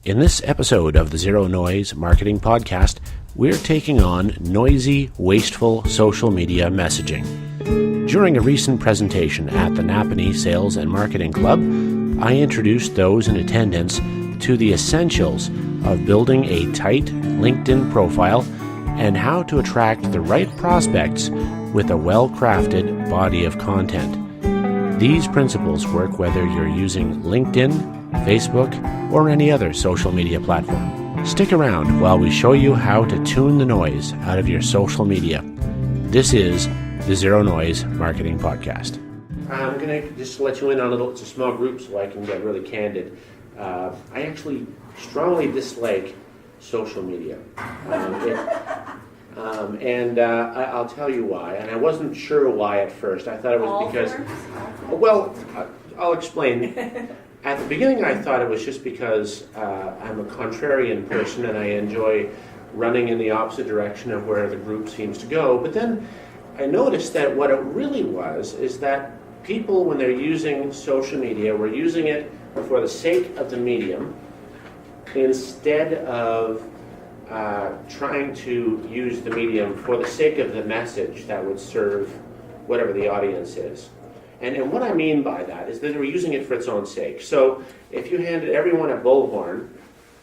In this episode of the Zero Noise Marketing Podcast, we're taking on noisy, wasteful social media messaging. During a recent presentation at the Napanee Sales and Marketing Club, I introduced those in attendance to the essentials of building a tight LinkedIn profile and how to attract the right prospects with a well-crafted body of content. These principles work whether you're using LinkedIn, Facebook, or any other social media platform. Stick around while we show you how to tune the noise out of your social media. This is the Zero Noise Marketing Podcast. I'm going to just let you in on it's a small group so I can get really candid. I actually strongly dislike social media. I'll tell you why. And I wasn't sure why at first. I thought it was because... Well, I'll explain. At the beginning, I thought it was just because I'm a contrarian person and I enjoy running in the opposite direction of where the group seems to go. But then I noticed that what it really was is that people, when they're using social media, were using it for the sake of the medium instead of trying to use the medium for the sake of the message that would serve whatever the audience is. And what I mean by that is that they were using it for its own sake. So if you handed everyone a bullhorn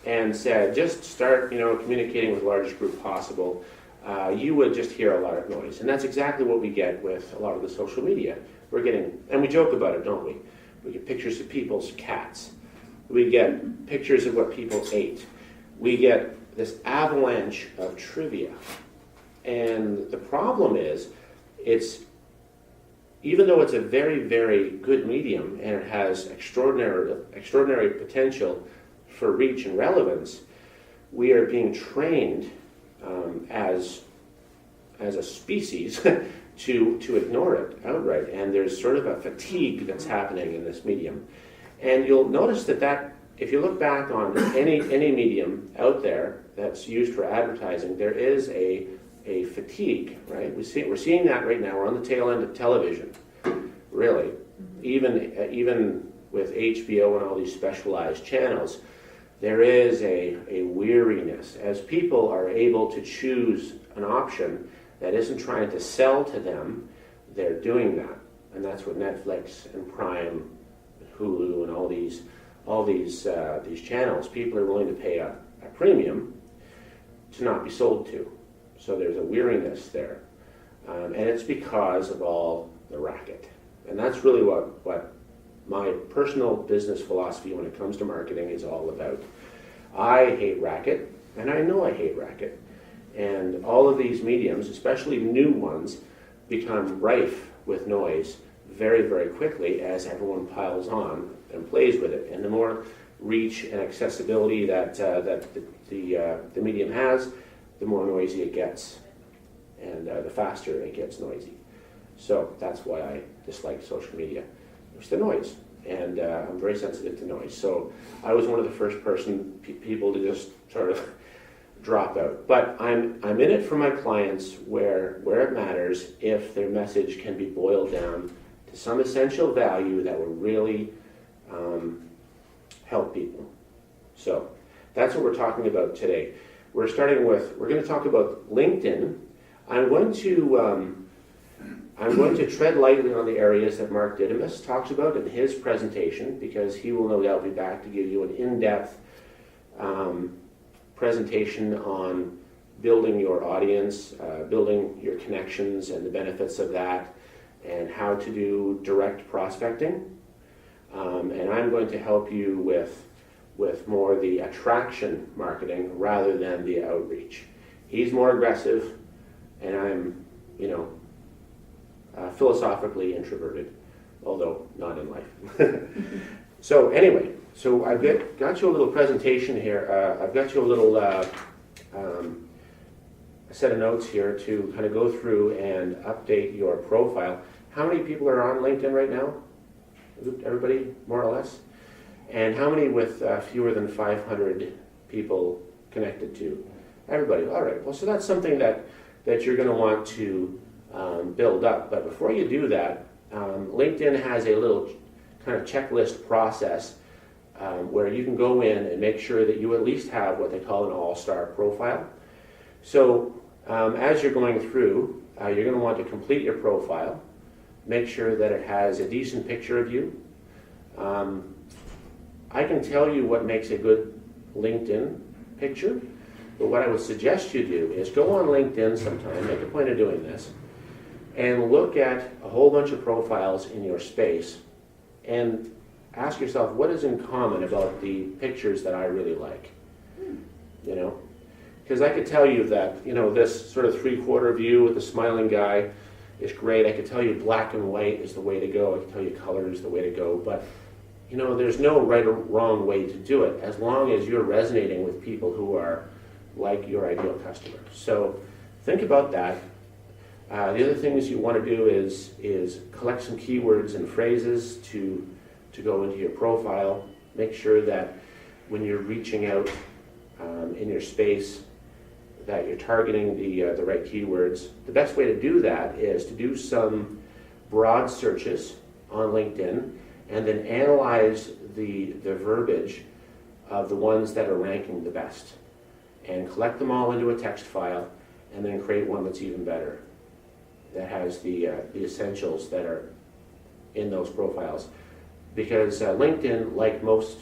and said, just start, communicating with the largest group possible, you would just hear a lot of noise. And that's exactly what we get with a lot of the social media. We're getting, and we joke about it, don't we? We get pictures of people's cats. We get pictures of what people ate. We get this avalanche of trivia. And the problem is, even though it's a very, very good medium and it has extraordinary potential for reach and relevance, we are being trained as a species to ignore it outright. And there's sort of a fatigue that's happening in this medium. And you'll notice that if you look back on any medium out there that's used for advertising, there is a fatigue, right? We're seeing that right now. We're on the tail end of television, really. Even with HBO and all these specialized channels, there is a weariness. As people are able to choose an option that isn't trying to sell to them, they're doing that. And that's what Netflix and Prime, and Hulu, and all these channels, people are willing to pay a premium to not be sold to. So there's a weariness there. And it's because of all the racket. And that's really what my personal business philosophy when it comes to marketing is all about. I hate racket, and I know I hate racket. And all of these mediums, especially new ones, become rife with noise very, very quickly as everyone piles on and plays with it. And the more reach and accessibility that the medium has, the more noisy it gets, and the faster it gets noisy. So that's why I dislike social media. It's the noise, and I'm very sensitive to noise. So I was one of the first people to just sort of drop out. But I'm in it for my clients where it matters if their message can be boiled down to some essential value that will really help people. So that's what we're talking about today. We're going to talk about LinkedIn. I'm going to tread lightly on the areas that Mark Didymus talks about in his presentation, because he will no doubt be back to give you an in-depth presentation on building your audience, building your connections and the benefits of that, and how to do direct prospecting. And I'm going to help you with more the attraction marketing rather than the outreach. He's more aggressive, and I'm, philosophically introverted, although not in life. So anyway, I've got you a little presentation here. I've got you a little set of notes here to kind of go through and update your profile. How many people are on LinkedIn right now? Everybody, more or less? And how many with fewer than 500 people connected to? Everybody. All right. Well, so that's something that you're going to want to build up. But before you do that, LinkedIn has a little kind of checklist process where you can go in and make sure that you at least have what they call an all-star profile. So as you're going through, you're going to want to complete your profile, make sure that it has a decent picture of you. I can tell you what makes a good LinkedIn picture, but what I would suggest you do is go on LinkedIn sometime, make a point of doing this, and look at a whole bunch of profiles in your space and ask yourself, what is in common about the pictures that I really like? You know? Because I could tell you that, this sort of three-quarter view with the smiling guy is great. I could tell you black and white is the way to go. I could tell you color is the way to go. But, there's no right or wrong way to do it as long as you're resonating with people who are like your ideal customer. So think about that. The other things you want to do is collect some keywords and phrases to go into your profile. Make sure that when you're reaching out in your space that you're targeting the right keywords. The best way to do that is to do some broad searches on LinkedIn and then analyze the verbiage of the ones that are ranking the best and collect them all into a text file and then create one that's even better, that has the essentials that are in those profiles. Because LinkedIn, like most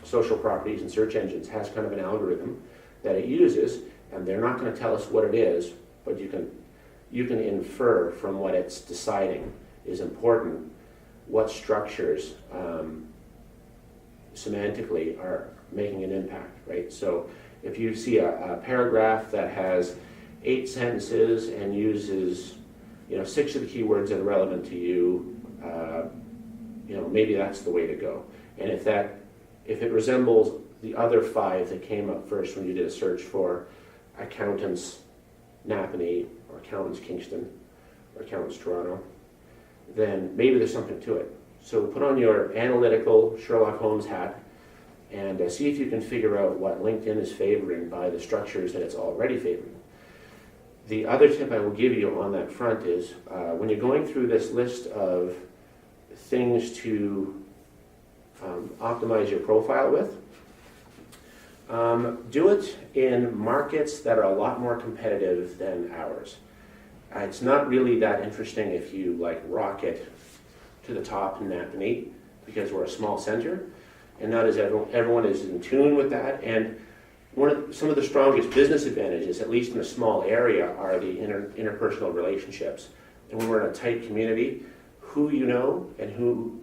social properties and search engines, has kind of an algorithm that it uses, and they're not going to tell us what it is, but you can infer from what it's deciding is important what structures semantically are making an impact, right? So if you see a paragraph that has 8 sentences and uses 6 of the keywords that are relevant to you, maybe that's the way to go. And if it resembles the other 5 that came up first when you did a search for accountants Napanee or accountants Kingston or accountants Toronto, then maybe there's something to it. So put on your analytical Sherlock Holmes hat and see if you can figure out what LinkedIn is favoring by the structures that it's already favoring. The other tip I will give you on that front is when you're going through this list of things to optimize your profile with, do it in markets that are a lot more competitive than ours. It's not really that interesting if you rocket to the top in Napanee because we're a small center, and not as everyone is in tune with that. And some of the strongest business advantages, at least in a small area, are the interpersonal relationships. And when we're in a tight community, who you know and who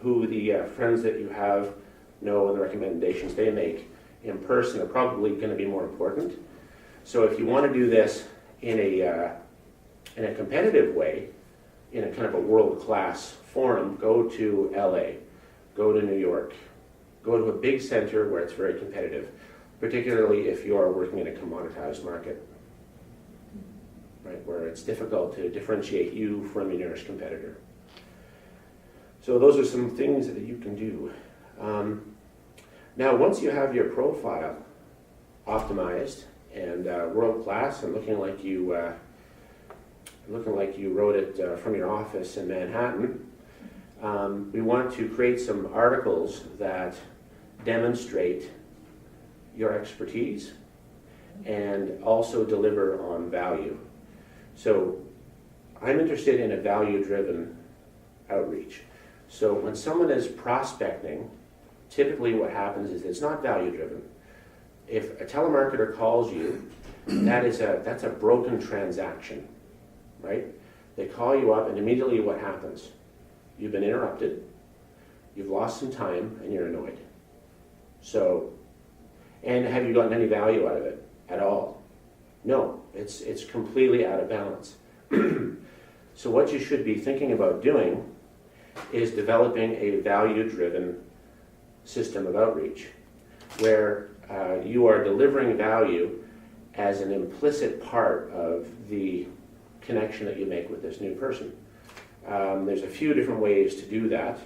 the friends that you have know and the recommendations they make in person are probably going to be more important. So if you want to do this in a competitive way, in a kind of a world-class forum, go to LA, go to New York, go to a big center where it's very competitive, particularly if you are working in a commoditized market, right, where it's difficult to differentiate you from your nearest competitor. So those are some things that you can do. Now, once you have your profile optimized and world-class and looking like you wrote it from your office in Manhattan, we want to create some articles that demonstrate your expertise and also deliver on value. So I'm interested in a value-driven outreach. So when someone is prospecting, typically what happens is it's not value-driven. If a telemarketer calls you, that's a broken transaction, right? They call you up and immediately what happens? You've been interrupted, you've lost some time, and you're annoyed. So, and have you gotten any value out of it at all? No, it's completely out of balance. So what you should be thinking about doing is developing a value-driven system of outreach where you are delivering value as an implicit part of the connection that you make with this new person. There's a few different ways to do that.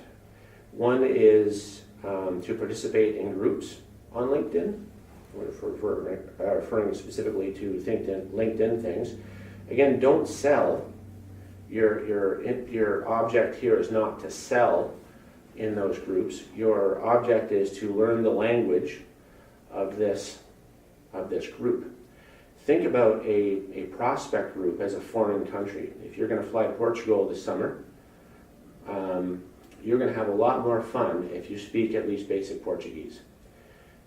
One is to participate in groups on LinkedIn, referring specifically to LinkedIn things. Again, don't sell. Your object here is not to sell in those groups, your object is to learn the language of this group. Think about a prospect group as a foreign country. If you're going to fly to Portugal this summer, you're going to have a lot more fun if you speak at least basic Portuguese.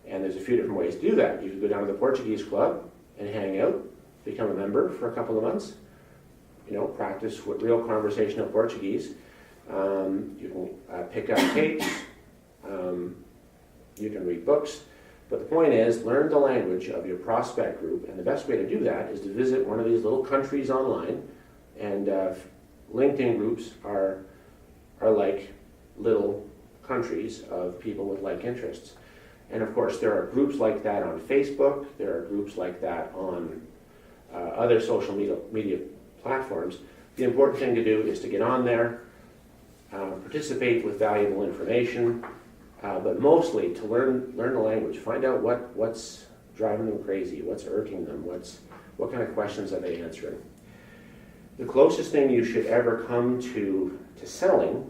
And there's a few different ways to do that. You can go down to the Portuguese club and hang out, become a member for a couple of months, practice with real conversational Portuguese. You can pick up tapes, you can read books, but the point is, learn the language of your prospect group, and the best way to do that is to visit one of these little countries online, and LinkedIn groups are like little countries of people with like interests. And of course, there are groups like that on Facebook, there are groups like that on other social media platforms. The important thing to do is to get on there, participate with valuable information, but mostly to learn the language. Find out what's driving them crazy, what's irking them, what kind of questions are they answering. The closest thing you should ever come to selling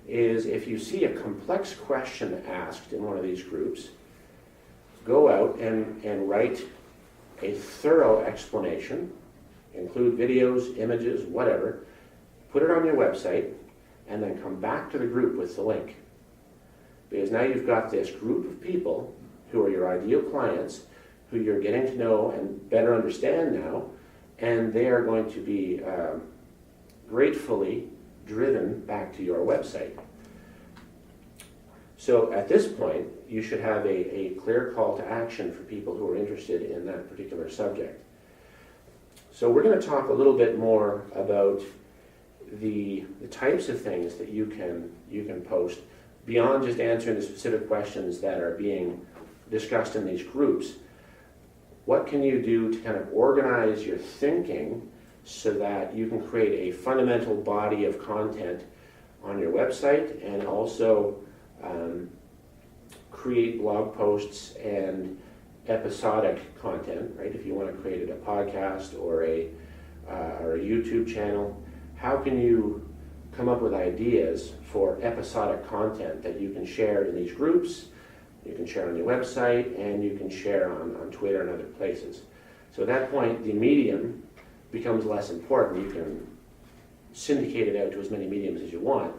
is if you see a complex question asked in one of these groups, go out and write a thorough explanation, include videos, images, whatever, put it on your website, and then come back to the group with the link. Because now you've got this group of people who are your ideal clients, who you're getting to know and better understand now, and they are going to be gratefully driven back to your website. So at this point, you should have a clear call to action for people who are interested in that particular subject. So we're going to talk a little bit more about the types of things that you can post beyond just answering the specific questions that are being discussed in these groups. What can you do to kind of organize your thinking so that you can create a fundamental body of content on your website, and also create blog posts and episodic content, right? If you want to create a podcast or a YouTube channel, how can you come up with ideas for episodic content that you can share in these groups, you can share on your website, and you can share on Twitter and other places. So at that point, the medium becomes less important. You can syndicate it out to as many mediums as you want,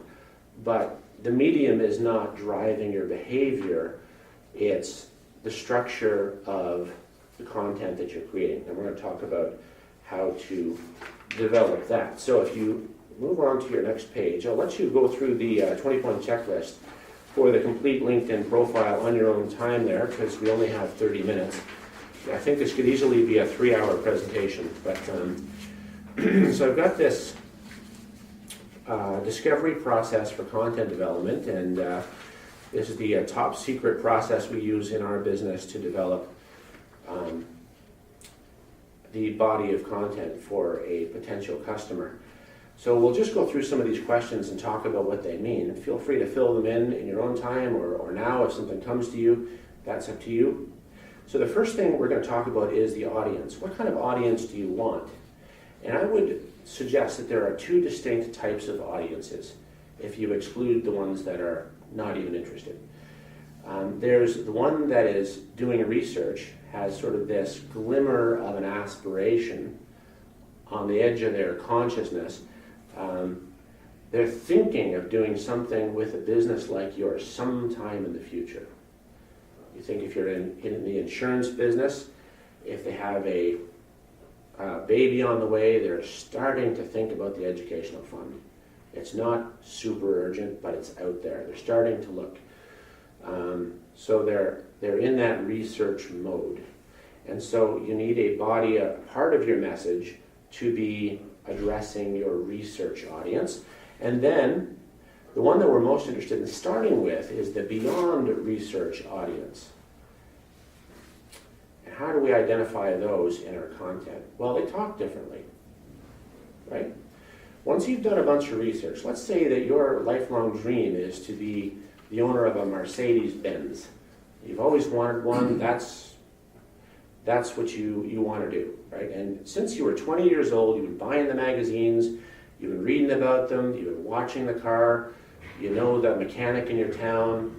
but the medium is not driving your behavior, it's the structure of the content that you're creating. And we're going to talk about how to develop that. So if you move on to your next page, I'll let you go through the 20-point checklist for the complete LinkedIn profile on your own time there, because we only have 30 minutes. I think this could easily be a 3-hour presentation, but so I've got this discovery process for content development, and this is the top secret process we use in our business to develop the body of content for a potential customer. So we'll just go through some of these questions and talk about what they mean. Feel free to fill them in your own time, or now if something comes to you, that's up to you. So the first thing we're going to talk about is the audience. What kind of audience do you want? And I would suggest that there are two distinct types of audiences, if you exclude the ones that are not even interested. There's the one that is doing research, has sort of this glimmer of an aspiration on the edge of their consciousness. They're thinking of doing something with a business like yours sometime in the future. You think if you're in the insurance business, if they have a baby on the way, they're starting to think about the educational fund. It's not super urgent, but it's out there. They're starting to look. So they're in that research mode. And so you need a body, a part of your message to be addressing your research audience. And then the one that we're most interested in starting with is the beyond research audience. And how do we identify those in our content? Well, they talk differently, right? Once you've done a bunch of research, let's say that your lifelong dream is to be the owner of a Mercedes-Benz. You've always wanted one, that's what you want to do, right? And since you were 20 years old, you've been buying the magazines, you've been reading about them, you've been watching the car, you know the mechanic in your town,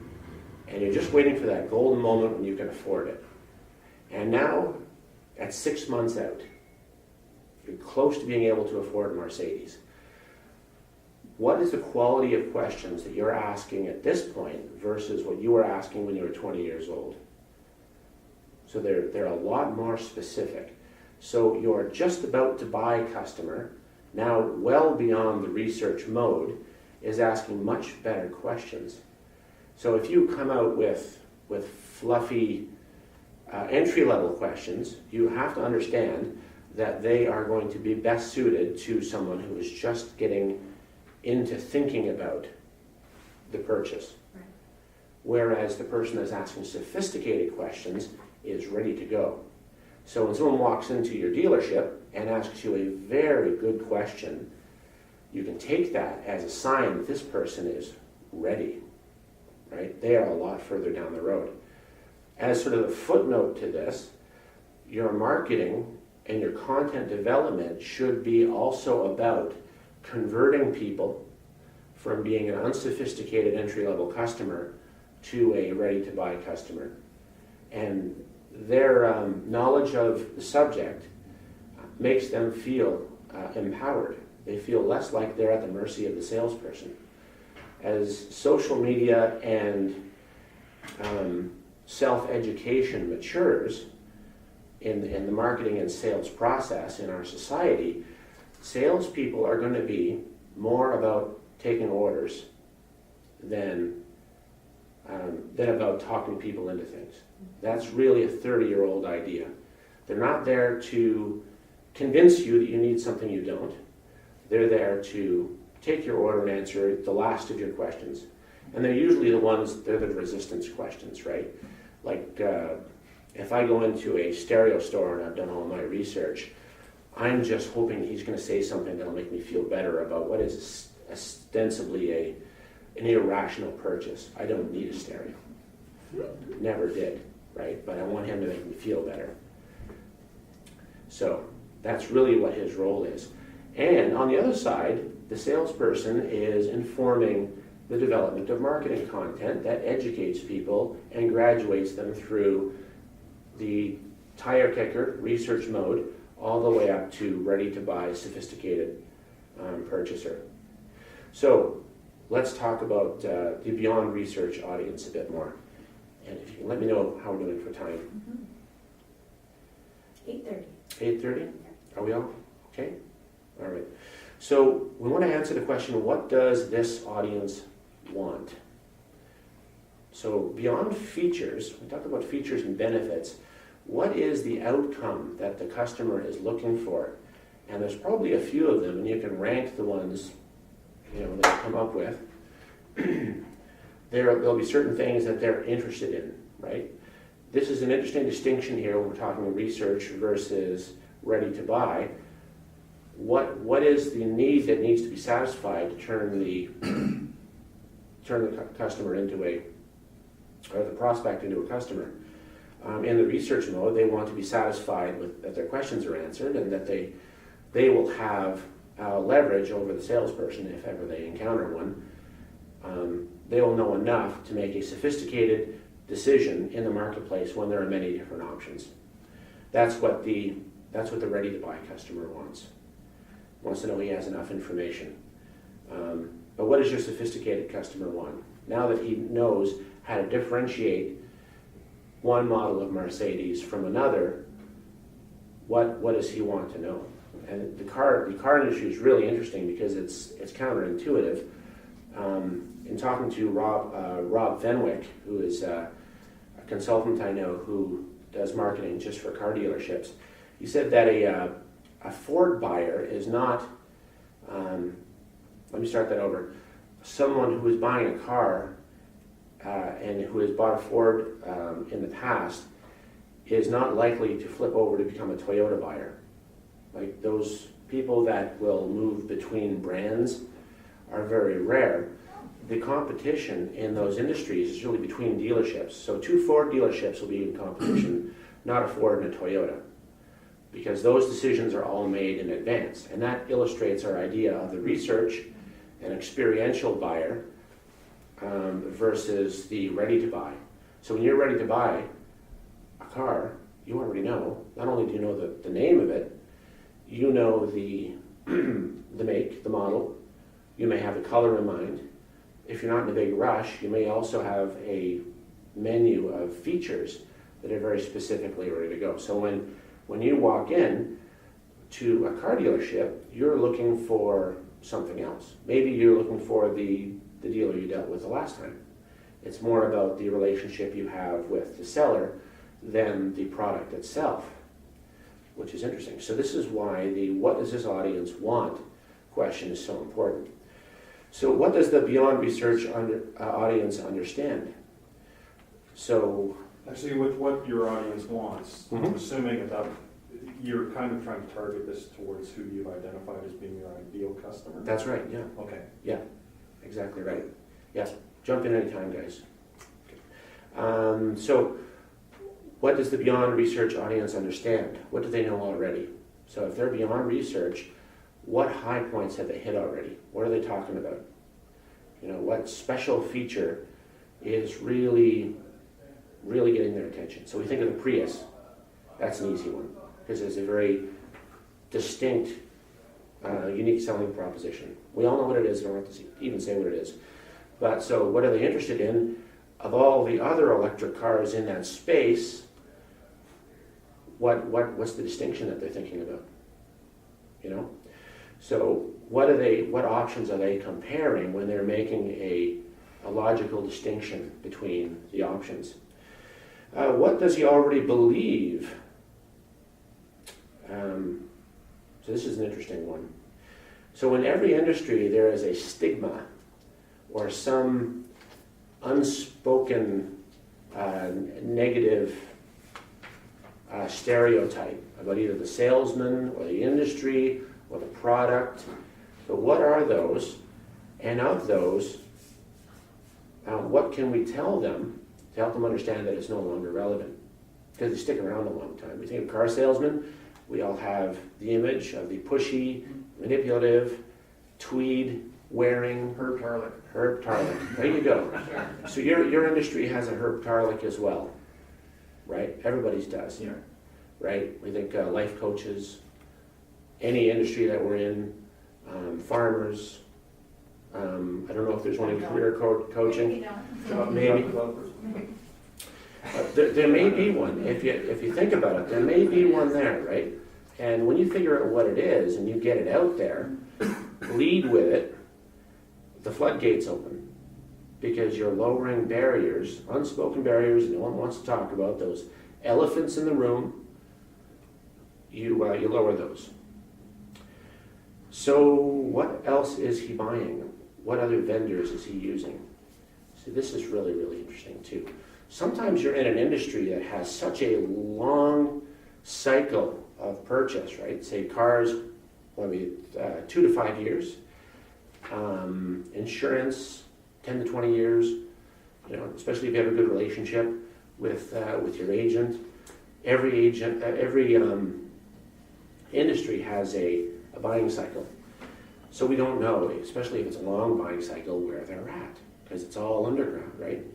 and you're just waiting for that golden moment when you can afford it. And now, at 6 months out, you're close to being able to afford a Mercedes. What is the quality of questions that you're asking at this point versus what you were asking when you were 20 years old? So they're a lot more specific. So your just about to buy customer, now well beyond the research mode, is asking much better questions. So if you come out with fluffy entry-level questions, you have to understand that they are going to be best suited to someone who is just getting into thinking about the purchase. Right. Whereas the person that's asking sophisticated questions is ready to go. So when someone walks into your dealership and asks you a very good question, you can take that as a sign that this person is ready, right? They are a lot further down the road. As sort of a footnote to this, your marketing and your content development should be also about converting people from being an unsophisticated entry-level customer to a ready-to-buy customer. And their knowledge of the subject makes them feel empowered. They feel less like they're at the mercy of the salesperson. As social media and self-education matures in the marketing and sales process in our society, salespeople are going to be more about taking orders than about talking people into things. That's really a 30-year-old idea. They're not there to convince you that you need something you don't. They're there to take your order and answer the last of your questions. And they're usually they're the resistance questions, right? Like if I go into a stereo store and I've done all my research, I'm just hoping he's going to say something that'll make me feel better about what is ostensibly an irrational purchase. I don't need a stereo. Never did, right? But I want him to make me feel better. So that's really what his role is. And on the other side, the salesperson is informing the development of marketing content that educates people and graduates them through the tire kicker research mode all the way up to ready to buy sophisticated purchaser. So let's talk about the beyond research audience a bit more. And if you can let me know how we're doing for time. 8:30. 8:30? Are we all okay? All right. So we want to answer the question, what does this audience want? So beyond features, we talked about features and benefits. What is the outcome that the customer is looking for? And there's probably a few of them, and you can rank the ones that you come up with. There'll be certain things that they're interested in, right? This is an interesting distinction here when we're talking research versus ready to buy. What is the need that needs to be satisfied to turn the customer into or the prospect into a customer? In the research mode, they want to be satisfied with that their questions are answered and that they will have leverage over the salesperson if ever they encounter one. They will know enough to make a sophisticated decision in the marketplace when there are many different options. That's what the ready-to-buy customer wants. Wants to know he has enough information. But what does your sophisticated customer want? Now that he knows how to differentiate one model of Mercedes from another, what does he want to know? And the car industry is really interesting because it's counterintuitive. In talking to Rob Fenwick, who is a consultant I know who does marketing just for car dealerships, he said that a Ford buyer is not, let me start that over, someone who is buying a car and who has bought a Ford in the past is not likely to flip over to become a Toyota buyer. Like those people that will move between brands are very rare. The competition in those industries is really between dealerships. So two Ford dealerships will be in competition, not a Ford and a Toyota, because those decisions are all made in advance. And that illustrates our idea of the research and experiential buyer versus the ready to buy. So when you're ready to buy a car, you already know, not only do you know the name of it, you know the the make, the model, you may have the color in mind. If you're not in a big rush, you may also have a menu of features that are very specifically ready to go. So when you walk in to a car dealership, you're looking for something else. Maybe you're looking for the dealer you dealt with the last time. It's more about the relationship you have with the seller than the product itself, which is interesting. So this is why the what does this audience want question is so important. So what does the beyond research audience understand? So actually, with what your audience wants, I'm assuming that you're kind of trying to target this towards who you've identified as being your ideal customer. That's right, yeah. Okay. Yeah, exactly right. Yes, jump in anytime, guys. So what does the beyond research audience understand? What do they know already? So if they're beyond research, what high points have they hit already? What are they talking about? You know, what special feature is really getting their attention? So we think of the Prius. That's an easy one because it's a very distinct, unique selling proposition. We all know what it is. I don't have to even say what it is. But so what are they interested in? Of all the other electric cars in that space, what's the distinction that they're thinking about? You know? So what options are they comparing when they're making a logical distinction between the options? What does he already believe? So this is an interesting one. So in every industry there is a stigma or some unspoken negative stereotype about either the salesman or the industry or the product. So what are those? And of those, what can we tell them to help them understand that it's no longer relevant? Because they stick around a long time. We think of car salesmen, we all have the image of the pushy, manipulative, tweed wearing Herb Tarlick. Herb Tarlick. There you go. So your industry has a Herb Tarlick as well, right? Everybody's does. Yeah. Right? We think life coaches, any industry that we're in, farmers. I don't know if there's one in career coaching. Maybe. There may be one. If you think about it, there may be one there, right? And when you figure out what it is and you get it out there, lead with it, the floodgates open. Because you're lowering barriers, unspoken barriers no one wants to talk about, those elephants in the room, you lower those. So what else is he buying? What other vendors is he using? See, this is really, really interesting too. Sometimes you're in an industry that has such a long cycle of purchase, right? Say cars, 2 to 5 years. Insurance, 10 to 20 years. You know, especially if you have a good relationship with your agent. Every industry has a buying cycle. So we don't know, especially if it's a long buying cycle, where they're at, because it's all underground, right?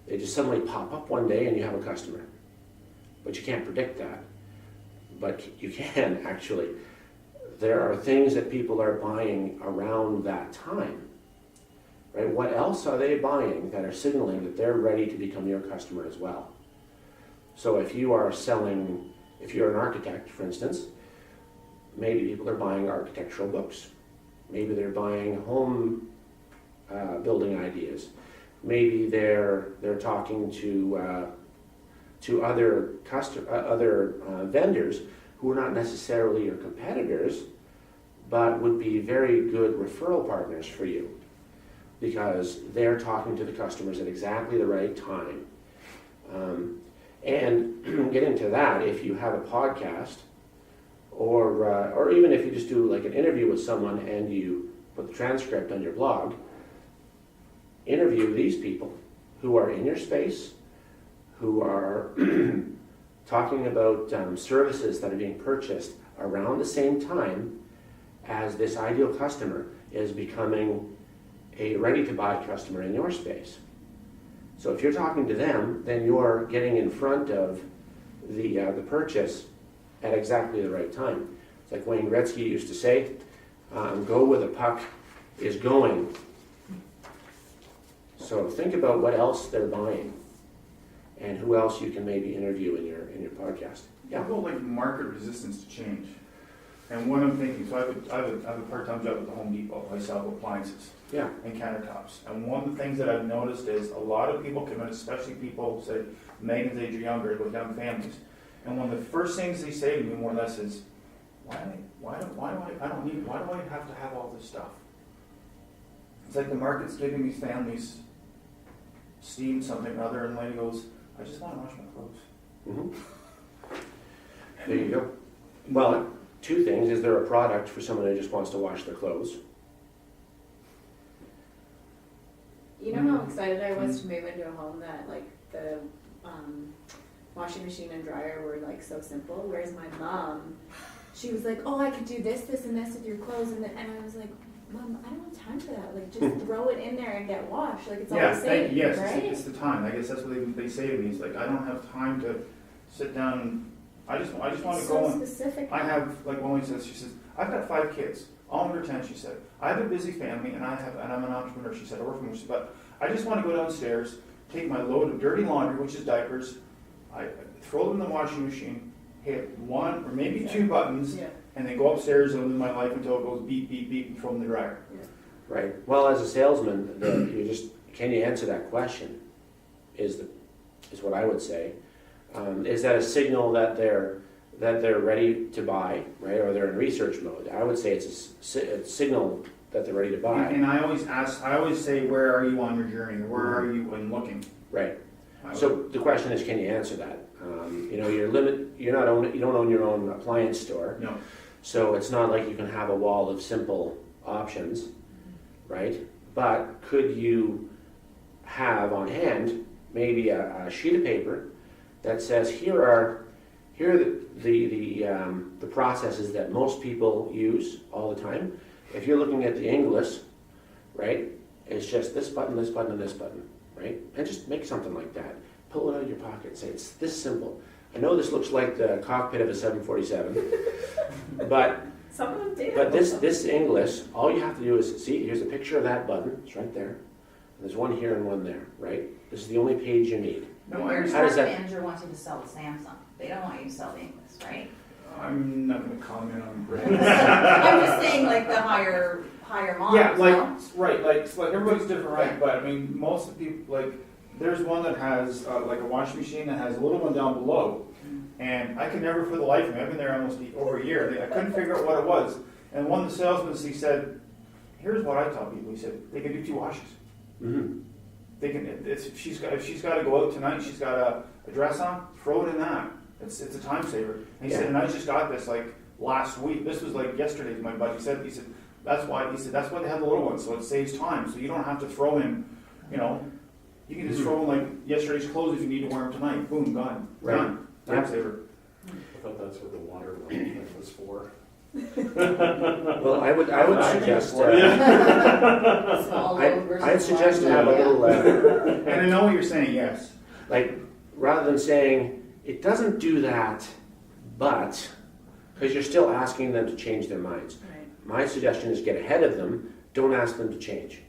They just suddenly pop up one day and you have a customer. But you can't predict that. But you can actually. There are things that people are buying around that time, right? What else are they buying that are signaling that they're ready to become your customer as well? So if you're an architect, for instance, maybe people are buying architectural books. Maybe they're buying home building ideas. Maybe they're talking to other vendors who are not necessarily your competitors, but would be very good referral partners for you because they're talking to the customers at exactly the right time. And get into that, if you have a podcast, or even if you just do like an interview with someone and you put the transcript on your blog, interview these people who are in your space, who are talking about services that are being purchased around the same time as this ideal customer is becoming a ready-to-buy customer in your space. So if you're talking to them, then you're getting in front of the purchase at exactly the right time. It's like Wayne Gretzky used to say, go where the puck is going. So think about what else they're buying and who else you can maybe interview in your podcast. Yeah, about like market resistance to change. And what I'm thinking, so I have a part-time job at the Home Depot. I sell appliances Yeah. and countertops. And one of the things that I've noticed is a lot of people come in, especially people, say, Megan's age or younger, with young families. And one of the first things they say to me more or less is, why do I have to have all this stuff? It's like the market's giving these families steam something or other, and the lady goes, I just want to wash my clothes. Mm-hmm. There you go. Well, two things. Is there a product for someone who just wants to wash their clothes? You know how excited I was to move into a home that like the washing machine and dryer were like so simple, whereas my mom, she was like, oh, I could do this, this, and this with your clothes, and I was like, Mom, I don't have time for that. Like, just throw it in there and get washed. Like, it's all the same, yes, right? it's the time. I guess that's what they say to me. It's like, I don't have time to sit down and I just want to go so and specific. I have, like one lady says, she says, I've got 5 kids, all under 10, she said. I have a busy family and I'm an entrepreneur, she said, I work from home, but I just want to go downstairs, take my load of dirty laundry, which is diapers, I throw them in the washing machine, hit 1 or maybe 2 buttons, Yeah. and then go upstairs and live my life until it goes beep, beep, beep, and throw them in the dryer. Right. Well, as a salesman, can you answer that question? Is what I would say. Is that a signal that they're ready to buy, right, or they're in research mode? I would say it's a signal that they're ready to buy. And I always say, where are you on your journey? Or where are you in looking? Right. So the question is, can you answer that? You don't own your own appliance store. No. So it's not like you can have a wall of simple options, right? But could you have on hand maybe a sheet of paper that says here are the processes that most people use all the time. If you're looking at the English, right, it's just this button, this button, and this button, right? And just make something like that. Pull it out of your pocket and say it's this simple. I know this looks like the cockpit of a 747, but Some of them do. but this English, all you have to do is see, here's a picture of that button, it's right there. There's one here and one there, right? This is the only page you need. No, Your How store does that- manager wants you to sell the Samsung. They don't want you to sell the English, right? I'm not going to comment on brands. I'm just saying, like the higher models. Yeah, like no? right, like everybody's different, right? But I mean, most of the people, like, there's one that has like a washing machine that has a little one down below, and I could never, for the life of me, I've been there almost over a year. I couldn't figure out what it was. And one of the salesmen, he said, "Here's what I tell people." He said, "They can do 2 washes. Mm-hmm. They can. If she's got to go out tonight, she's got a dress on, throw it in that. It's a time saver." And he said, "And I just got this like last week. This was like yesterday's my buddy said. He said that's why they have the little one, so it saves time. So you don't have to throw in, you know, you can just throw in like yesterday's clothes if you need to wear them tonight. Boom, gone, Right. done. Time Yeah. saver." I thought that's what the water thing was for. Well, I would suggest. Small load versus I'd suggest to have a large load, little, And I know what you're saying. Yes. like, rather than saying, it doesn't do that, but, because you're still asking them to change their minds. Right. My suggestion is get ahead of them, don't ask them to change.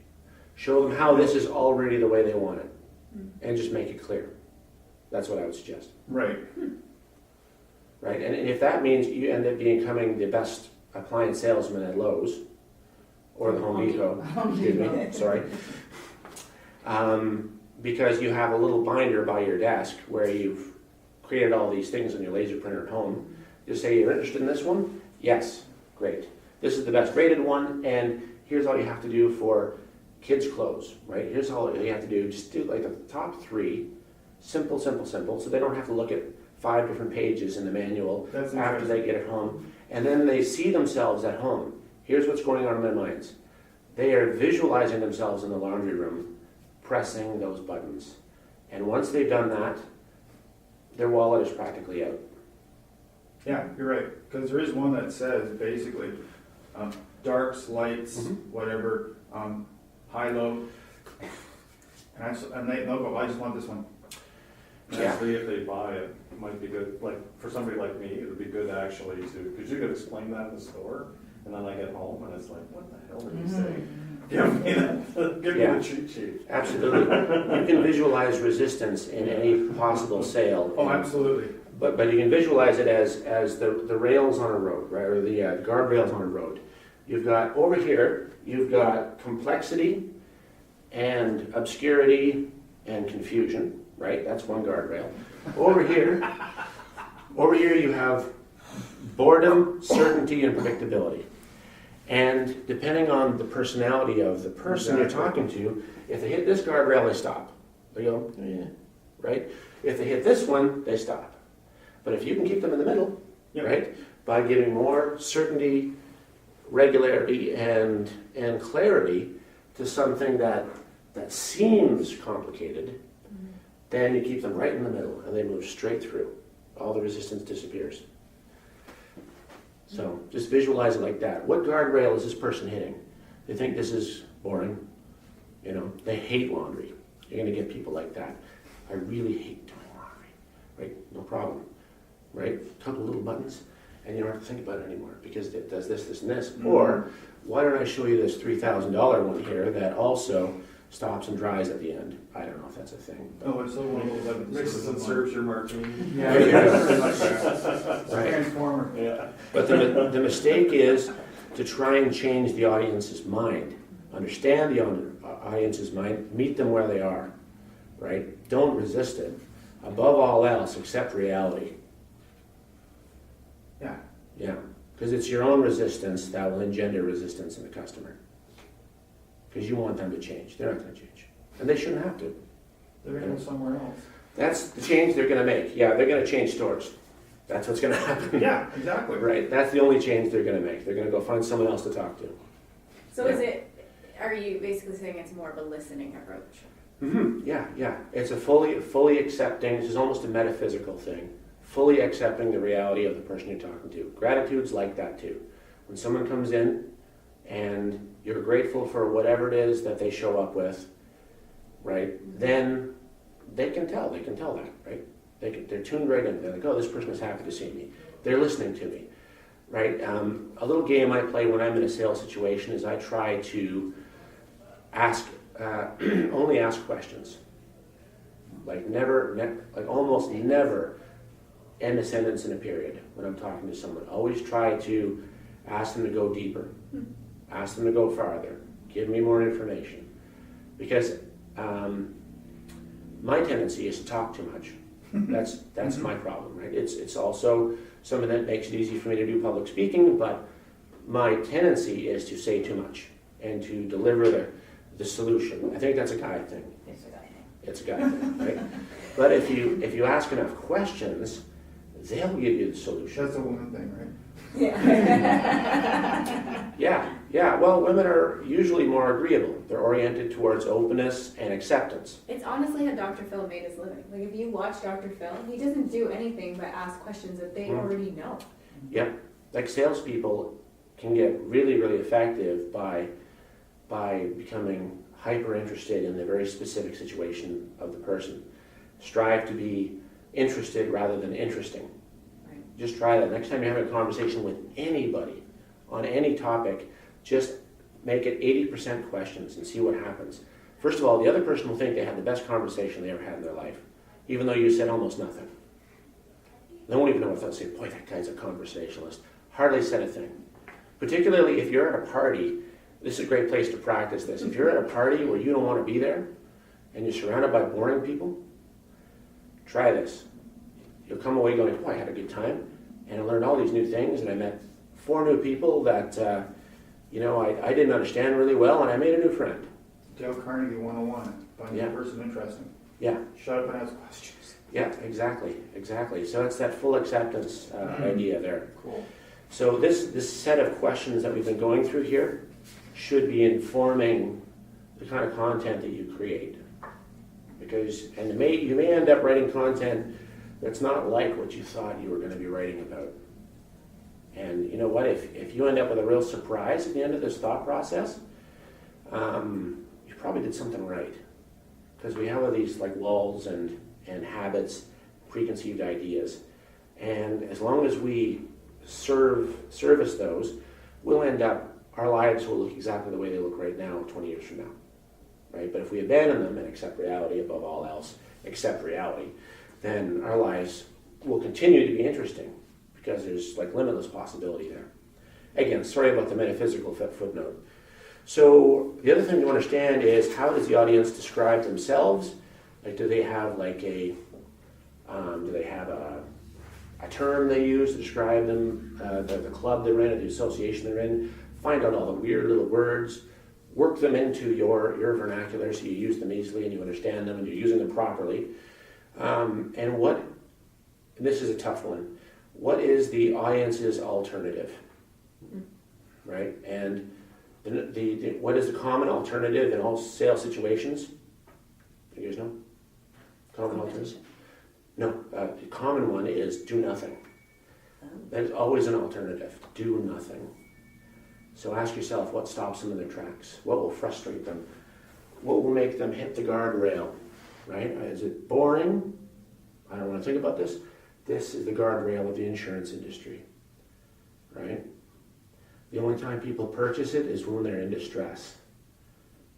Show them how this is already the way they want it, and just make it clear. That's what I would suggest, Right. right? And if that means you end up becoming the best appliance salesman at Lowe's, or the Home Depot, excuse me, sorry. Because you have a little binder by your desk where you've created all these things on your laser printer at home. Just say you're interested in this one? Yes, great. This is the best rated one, and here's all you have to do for kids' clothes, right? Here's all you have to do. Just do like the top 3, simple, simple, simple, so they don't have to look at 5 different pages in the manual That's after they get it home. And then they see themselves at home. Here's what's going on in their minds. They are visualizing themselves in the laundry room, pressing those buttons. And once they've done that, their wallet is practically out. Yeah, you're right. Because there is one that says basically darks, lights, Mhm. whatever. high, low. And they'll go, I just want this one. Yeah. Actually, if they buy it, it might be good, like, for somebody like me, it would be good actually to, because you could explain that in the store, and then I get home and it's like, what the hell did you say? Give me that, give me Yeah. the cheat sheet. Absolutely. You can visualize resistance in any possible sale. Oh, absolutely. But you can visualize it as the rails on a road, right, or the guardrails on a road. You've got, over here, you've got complexity and obscurity and confusion, right? That's one guardrail. Over here you have boredom, certainty, and predictability. And depending on the personality of the person you're talking to, if they hit this guardrail, they stop. They go, eh, right? If they hit this one, they stop. But if you can keep them in the middle, Yep. right, by giving more certainty, regularity, and clarity to something that seems complicated, then you keep them right in the middle and they move straight through. All the resistance disappears. So just visualize it like that. What guardrail is this person hitting? They think this is boring. You know, they hate laundry. You're going to get people like that. I really hate doing laundry. Right? No problem. Right? A couple little buttons and you don't have to think about it anymore because it does this, this, and this. Or why don't I show you this $3,000 one here that also stops and dries at the end? I don't know if that's a thing. Oh, it's so one of those. Mixes and serves your martini. Yeah, There you go. pretty much, yeah. Right. Transformer. Yeah. But the mistake is to try and change the audience's mind. Understand the audience's mind, meet them where they are, right? Don't resist it. Above all else, accept reality. Yeah. Yeah, because it's your own resistance that will engender resistance in the customer. Because you want them to change. They're not going to change. And they shouldn't have to. They're gonna go somewhere else. That's the change they're going to make. Yeah, they're going to change stores. That's what's going to happen. Yeah, exactly. Right, that's the only change they're going to make. They're going to go find someone else to talk to. So are you basically saying it's more of a listening approach? Yeah. It's a fully accepting, this is almost a metaphysical thing, fully accepting the reality of the person you're talking to. Gratitude's like that too. When someone comes in and you're grateful for whatever it is that they show up with, right, then they can tell that, right? They're tuned right in. They're like, oh, this person is happy to see me. They're listening to me, right? A little game I play when I'm in a sales situation is I try to only ask questions. Like almost never end a sentence in a period when I'm talking to someone. Always try to ask them to go deeper, ask them to go farther, give me more information. Because my tendency is to talk too much. That's my problem, right? It's also something that makes it easy for me to do public speaking, but my tendency is to say too much and to deliver the solution. I think that's a guy thing. It's a guy thing. It's a guy thing, right? But if you ask enough questions, they'll give you the solution. That's a woman thing, right? Yeah. Yeah. Well, women are usually more agreeable. They're oriented towards openness and acceptance. It's honestly how Dr. Phil made his living. Like if you watch Dr. Phil, he doesn't do anything but ask questions that they already know. Yeah. Like salespeople can get really, really effective by becoming hyper interested in the very specific situation of the person. Strive to be interested rather than interesting. Right. Just try that. Next time you're having a conversation with anybody on any topic, just make it 80% questions and see what happens. First of all, the other person will think they had the best conversation they ever had in their life, even though you said almost nothing. They won't even know what they'll say. Boy, that guy's a conversationalist. Hardly said a thing. Particularly if you're at a party, this is a great place to practice this. If you're at a party where you don't want to be there and you're surrounded by boring people, try this. You'll come away going, oh, I had a good time and I learned all these new things and I met 4 new people that I didn't understand really well and I made a new friend. Dale Carnegie 101. Find Yeah. the person interesting. Yeah, Shut up and ask questions. yeah, exactly. So it's that full acceptance idea there. Cool. So this set of questions that we've been going through here should be informing the kind of content that you create. You may end up writing content that's not like what you thought you were going to be writing about. And you know what? If you end up with a real surprise at the end of this thought process, probably did something right. Because we have all these like walls and habits, preconceived ideas. And as long as we service those, we'll end up, our lives will look exactly the way they look right now 20 years from now. Right? But if we abandon them and accept reality above all else, accept reality, then our lives will continue to be interesting because there's like limitless possibility there. Again, sorry about the metaphysical footnote. So the other thing to understand is, how does the audience describe themselves? Like, do they have like a term they use to describe them, the club they're in, or the association they're in? Find out all the weird little words, work them into your vernacular so you use them easily and you understand them and you're using them properly. And this is a tough one, what is the audience's alternative? Right? And what is the common alternative in all sales situations? You guys know? Common alternative? No, the common one is do nothing. That is always an alternative. Do nothing. So ask yourself, what stops them in their tracks? What will frustrate them? What will make them hit the guardrail? Right? Is it boring? I don't want to think about this. This is the guardrail of the insurance industry. Right? The only time people purchase it is when they're in distress.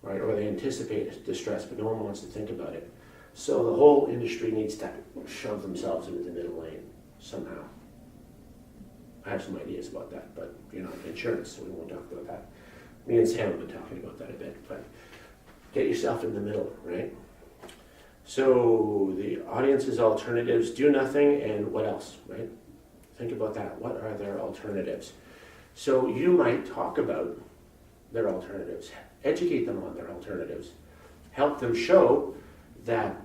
Right? Or they anticipate distress, but no one wants to think about it. So the whole industry needs to shove themselves into the middle lane somehow. I have some ideas about that, but you're not in insurance, so we won't talk about that. Me and Sam have been talking about that a bit, but get yourself in the middle, right? So the audience's alternatives, do nothing, and what else, right? Think about that. What are their alternatives? So you might talk about their alternatives, educate them on their alternatives, help them show that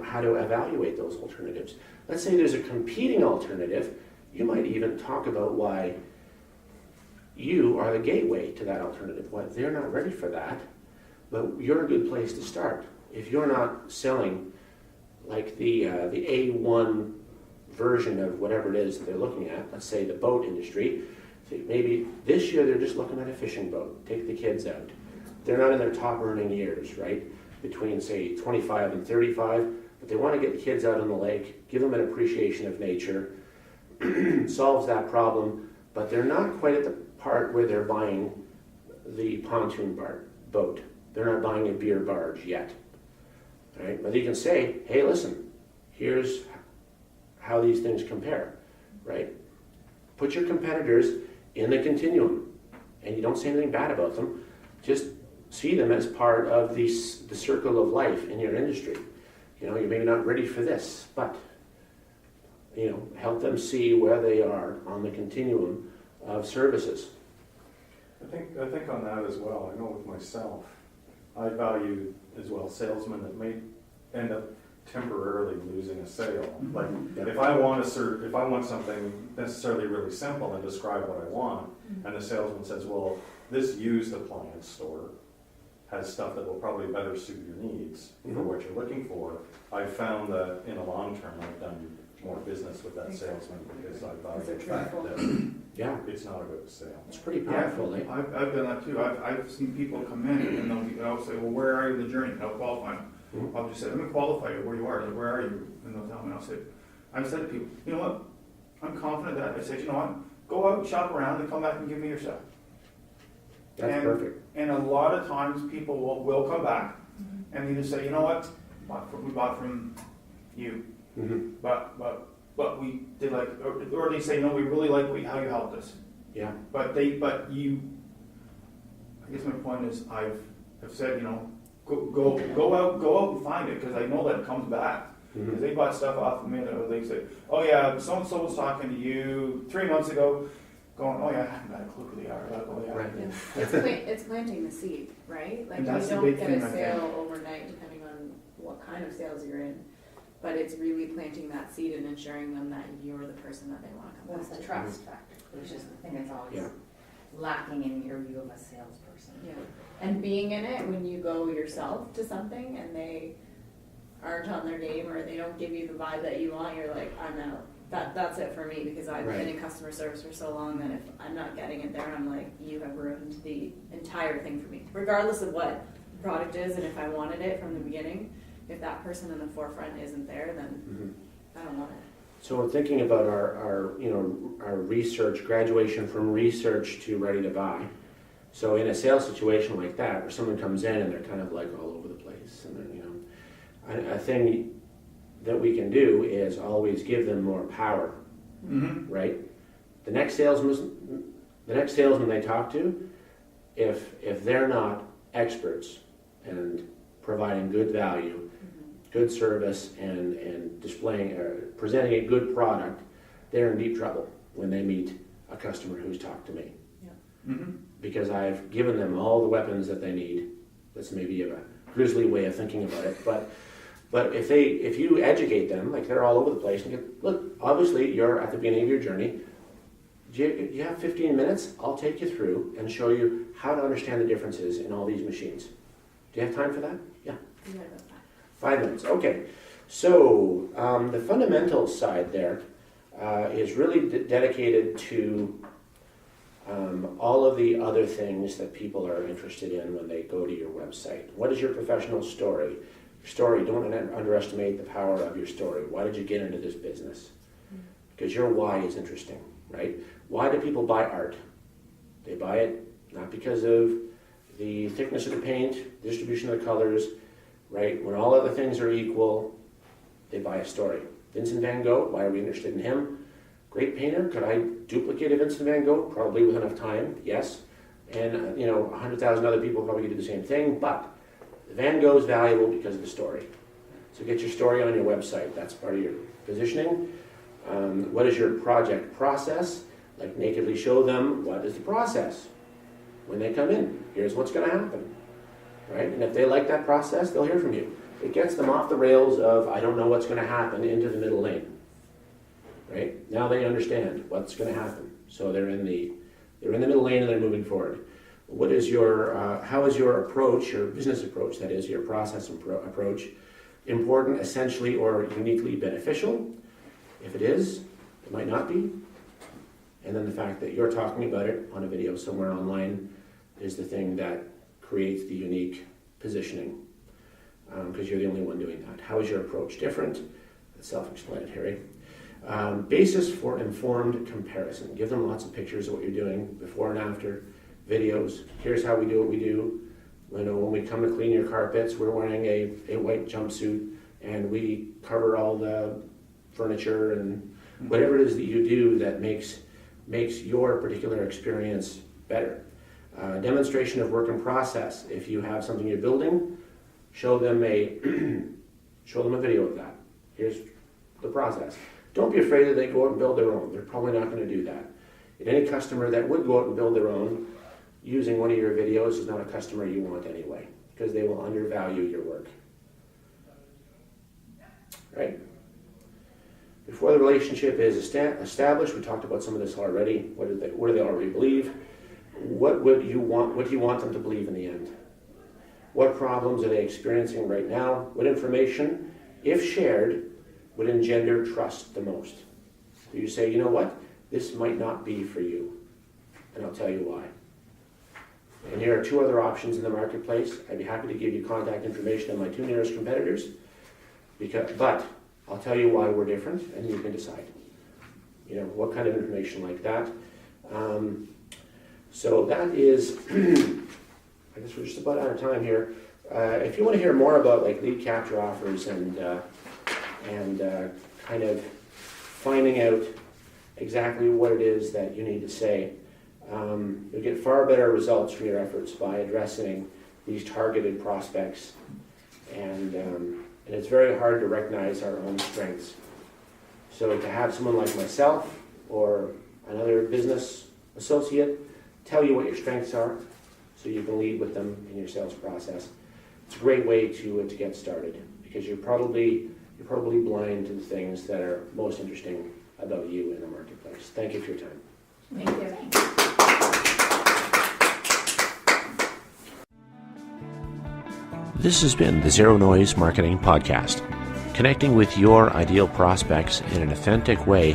how to evaluate those alternatives. Let's say there's a competing alternative. You might even talk about why you are the gateway to that alternative. Why they're not ready for that, but you're a good place to start. If you're not selling like the A1 version of whatever it is that they're looking at, let's say the boat industry, so maybe this year they're just looking at a fishing boat, take the kids out. They're not in their top earning years, right? Between say 25 and 35, but they want to get the kids out on the lake, give them an appreciation of nature, solves that problem, but they're not quite at the part where they're buying the pontoon boat. They're not buying a beer barge yet, right? But you can say, hey, listen, here's how these things compare, right? Put your competitors in the continuum, and you don't say anything bad about them. Just see them as part of the circle of life in your industry. You're maybe not ready for this, but help them see where they are on the continuum of services. I think on that as well, I know with myself, I value as well salesmen that may end up temporarily losing a sale. Like if I want something necessarily really simple and describe what I want, and the salesman says, well, this used appliance store has stuff that will probably better suit your needs for what you're looking for. I've found that in the long term, I've done more business with that salesman because I value the fact that it's not a good sale. It's pretty powerful. Yeah, I've done that too. I've seen people come in and they'll say, well, where are you in the journey? I'll qualify them. I'll just say, let me qualify you where you are. Like, where are you? And they'll tell me. I've said to people, you know what? I'm confident that I said, you know what? Go out, shop around, and come back and give me your stuff. That's perfect. And a lot of times people will come back and either say, you know what? We bought from you. But we did like, or they say, no, we really like how you helped us. Yeah. But you, I guess my point is I've said, go out and find it, because I know that it comes back. Because they bought stuff off of me, or they say, oh yeah, so-and-so was talking to you 3 months ago, going, oh yeah, I haven't got a clue who they are. Like, oh, yeah. Right. Yeah. It's planting the seed, right? Like, And you that's the don't big get thing, a I sale think. overnight depending on what kind of sales you're in. But it's really planting that seed and ensuring them that you're the person that they want to come What's back the to. trust factor, which is the thing that's always Yeah. lacking in your view of a salesperson. Yeah. And being in it when you go yourself to something and they aren't on their game or they don't give you the vibe that you want, you're like, I'm out. that's it for me, because I've Right. been in customer service for so long that if I'm not getting it there, I'm like, you have ruined the entire thing for me. Regardless of what the product is, and if I wanted it from the beginning, if that person in the forefront isn't there, then I don't want it. So we're thinking about our research, graduation from research to ready to buy. So in a sales situation like that, where someone comes in and they're kind of like all over the place, and then, a thing that we can do is always give them more power, Mm-hmm. right? The next salesman they talk to, if they're not experts and providing good value, good service, and displaying presenting a good product, they're in deep trouble when they meet a customer who's talked to me. Mm-hmm. Because I've given them all the weapons that they need. That's maybe a grisly way of thinking about it, but if you educate them, like they're all over the place, and look, obviously you're at the beginning of your journey. Do you have 15 minutes? I'll take you through and show you how to understand the differences in all these machines. Do you have time for that? Yeah. You gotta go back. 5 minutes, okay. So the fundamentals side there is really dedicated to all of the other things that people are interested in when they go to your website. What is your professional story? Story, don't underestimate the power of your story. Why did you get into this business? Because your why is interesting, right? Why do people buy art? They buy it not because of the thickness of the paint, distribution of the colors, right? When all other things are equal, they buy a story. Vincent van Gogh, why are we interested in him? Great painter. Could I duplicate a Vincent van Gogh? Probably with enough time, yes. And 100,000 other people probably could do the same thing, but Van Gogh's valuable because of the story. So get your story on your website. That's part of your positioning. What is your project process? Like nakedly show them what is the process. When they come in, here's what's going to happen. Right? And if they like that process, they'll hear from you. It gets them off the rails of, I don't know what's going to happen, into the middle lane. Right? Now they understand what's going to happen. So they're in the middle lane and they're moving forward. What is how is your approach, your business approach, that is your process approach, important, essentially, or uniquely beneficial? If it is, it might not be. And then the fact that you're talking about it on a video somewhere online is the thing that creates the unique positioning, because you're the only one doing that. How is your approach different? That's self-explanatory. Basis for informed comparison. Give them lots of pictures of what you're doing, before and after, videos. Here's how we do what we do. When we come to clean your carpets, we're wearing a white jumpsuit, and we cover all the furniture and whatever it is that you do that makes your particular experience better. Demonstration of work in process. If you have something you're building, show them a video of that. Here's the process. Don't be afraid that they go out and build their own. They're probably not going to do that. And any customer that would go out and build their own using one of your videos is not a customer you want anyway, because they will undervalue your work. Right? Before the relationship is established, we talked about some of this already. What do they already believe? What do you want them to believe in the end? What problems are they experiencing right now? What information, if shared, would engender trust the most? Do you say, you know what? This might not be for you, and I'll tell you why. And here are 2 other options in the marketplace. I'd be happy to give you contact information on my 2 nearest competitors, but I'll tell you why we're different, and you can decide. What kind of information like that. So that is, I guess we're just about out of time here. If you want to hear more about like lead capture offers and kind of finding out exactly what it is that you need to say, you'll get far better results from your efforts by addressing these targeted prospects. And it's very hard to recognize our own strengths. So to have someone like myself or another business associate tell you what your strengths are so you can lead with them in your sales process, it's a great way to get started, because you're probably blind to the things that are most interesting about you in the marketplace. Thank you for your time. Thank you. This has been the Zero Noise Marketing Podcast. Connecting with your ideal prospects in an authentic way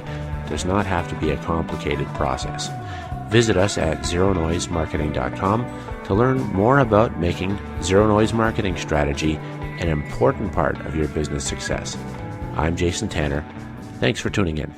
does not have to be a complicated process. Visit us at zeronoisemarketing.com to learn more about making zero noise marketing strategy an important part of your business success. I'm Jason Tanner. Thanks for tuning in.